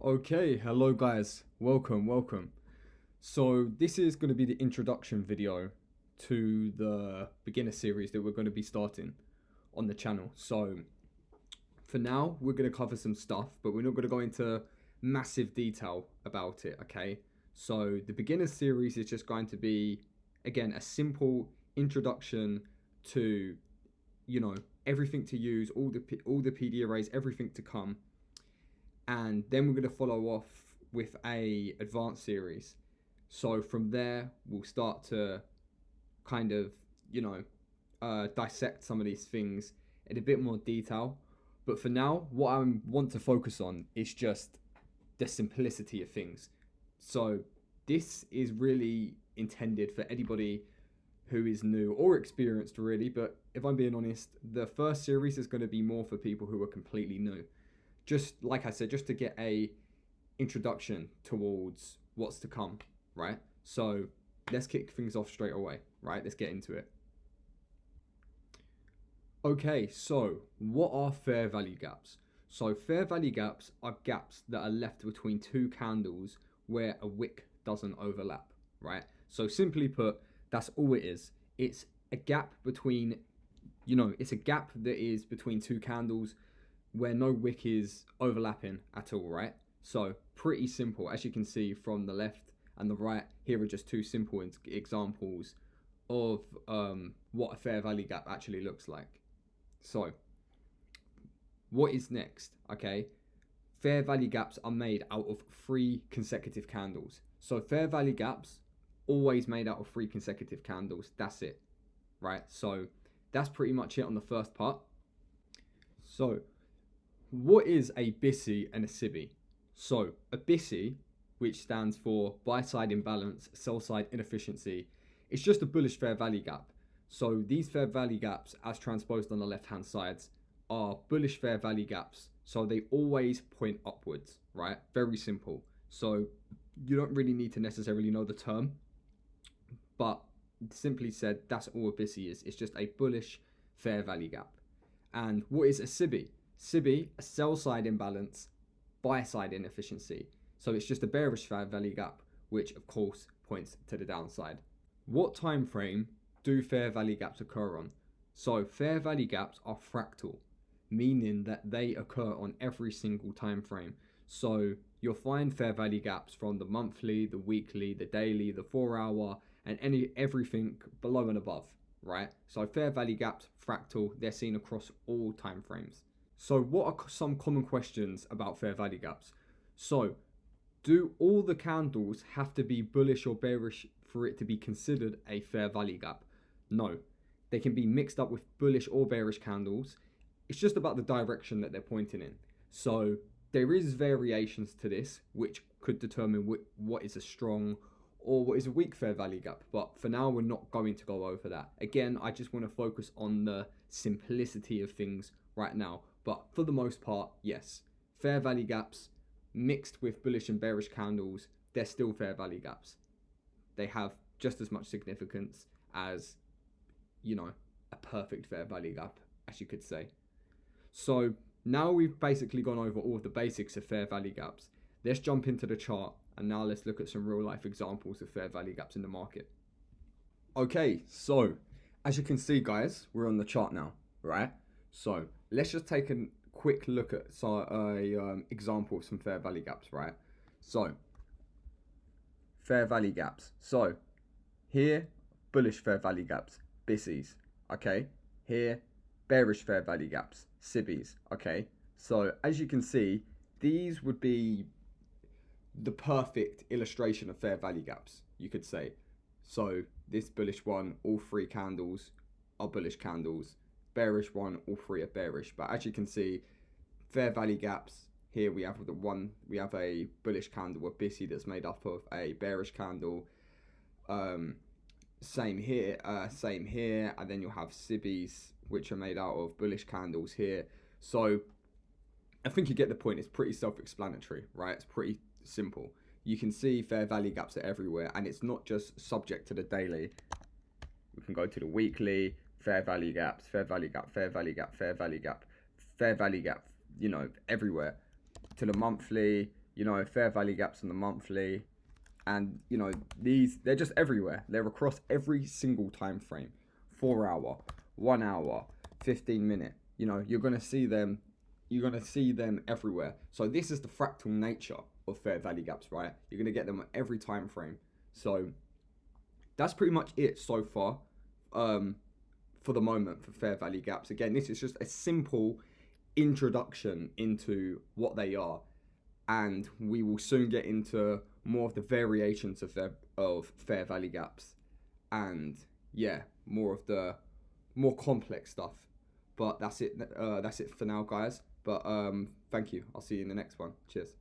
Okay, hello guys, welcome. So this is going to be the introduction video to the beginner series that we're going to be starting on the channel. So for now, we're going to cover some stuff, but we're not going to go into massive detail about it, okay? So the beginner series is just going to be, again, a simple introduction to, everything to use, all the PD arrays, everything to come. And then we're going to follow off with a advanced series. So from there, we'll start to kind of, dissect some of these things in a bit more detail. But for now, what I want to focus on is just the simplicity of things. So this is really intended for anybody who is new or experienced really. But if I'm being honest, the first series is going to be more for people who are completely new. Just like I said, just to get a introduction towards what's to come, right? So let's kick things off straight away, right? Let's get into it. Okay, so what are fair value gaps? So fair value gaps are gaps that are left between two candles where a wick doesn't overlap, right? So simply put, that's all it is. It's a gap between, it's a gap that is between two candles where no wick is overlapping at all, right? So pretty simple. As you can see from the left and the right, here are just two simple examples of what a fair value gap actually looks like. So what is next? Okay, fair value gaps are made out of 3 consecutive candles. So fair value gaps always made out of 3 consecutive candles. That's it, right? So that's pretty much it on the first part. So what is a BISI and a SIBI? So a BISI, which stands for buy side imbalance, sell side inefficiency, it's just a bullish fair value gap. So these fair value gaps, as transposed on the left hand sides, are bullish fair value gaps. So they always point upwards, right? Very simple. So you don't really need to necessarily know the term, but simply said, that's all a BISI is. It's just a bullish fair value gap. And what is a SIBI? SIBI, a sell side imbalance, buy side inefficiency. So it's just a bearish fair value gap, which of course points to the downside. What time frame do fair value gaps occur on? So fair value gaps are fractal, meaning that they occur on every single time frame. So you'll find fair value gaps from the monthly, the weekly, the daily, the 4-hour, and everything below and above, right? So fair value gaps, fractal, they're seen across all time frames. So what are some common questions about fair value gaps? So do all the candles have to be bullish or bearish for it to be considered a fair value gap? No, they can be mixed up with bullish or bearish candles. It's just about the direction that they're pointing in. So there is variations to this, which could determine what is a strong or what is a weak fair value gap. But for now, we're not going to go over that. Again, I just want to focus on the simplicity of things right now. But for the most part, yes, fair value gaps mixed with bullish and bearish candles, they're still fair value gaps. They have just as much significance as, a perfect fair value gap, as you could say. So now we've basically gone over all of the basics of fair value gaps. Let's jump into the chart and now let's look at some real life examples of fair value gaps in the market. Okay, so as you can see, guys, we're on the chart now, right? So let's just take a quick look at example of some fair value gaps, right? So fair value gaps. So here, bullish fair value gaps, BISIs, okay? Here, bearish fair value gaps, SIBIs, okay? So as you can see, these would be the perfect illustration of fair value gaps, you could say. So this bullish one, all 3 candles are bullish candles. Bearish one, all 3 are bearish. But as you can see, fair value gaps, here we have a bullish candle, a BISI that's made up of a bearish candle. Same here, and then you'll have SIBIs, which are made out of bullish candles here. So I think you get the point. It's pretty self-explanatory, right? It's pretty simple. You can see fair value gaps are everywhere, and it's not just subject to the daily. We can go to the weekly, fair value gaps, fair value gap, fair value gap, fair value gap, fair value gap, everywhere. To the monthly, you know, fair value gaps on the monthly, and you know, they're just everywhere. They're across every single time frame. 4 hour, 1 hour, 15 minute. You know, you're gonna see them. You're gonna see them everywhere. So this is the fractal nature of fair value gaps, right? You're gonna get them at every time frame. So that's pretty much it so far. For the moment, for fair value gaps. Again, this is just a simple introduction into what they are, and we will soon get into more of the variations of fair value gaps, and yeah, more of the more complex stuff. But that's it. That's it for now, guys. But thank you. I'll see you in the next one. Cheers.